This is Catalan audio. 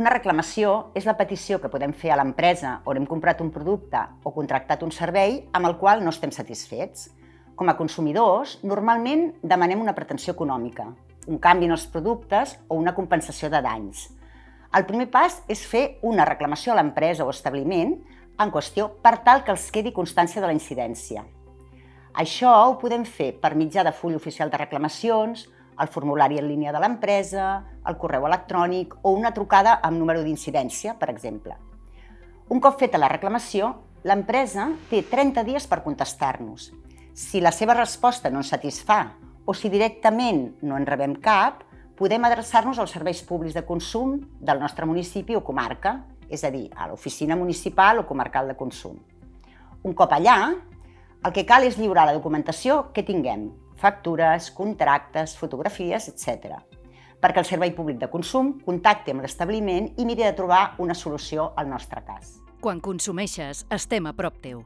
Una reclamació és la petició que podem fer a l'empresa on hem comprat un producte o contractat un servei amb el qual no estem satisfets. Com a consumidors, normalment demanem una pretensió econòmica, un canvi en els productes o una compensació de danys. El primer pas és fer una reclamació a l'empresa o establiment en qüestió per tal que els quedi constància de la incidència. Això ho podem fer per mitjà de full oficial de reclamacions, el formulari en línia de l'empresa, el correu electrònic o una trucada amb número d'incidència, per exemple. Un cop feta la reclamació, l'empresa té 30 dies per contestar-nos. Si la seva resposta no ens satisfà o si directament no en rebem cap, podem adreçar-nos als serveis públics de consum del nostre municipi o comarca, és a dir, a l'oficina municipal o comarcal de consum. Un cop allà, el que cal és lliurar la documentació que tinguem, factures, contractes, fotografies, etc. perquè el servei públic de consum contacti amb l'establiment i miri de trobar una solució al nostre cas. Quan consumeixes, estem a prop teu.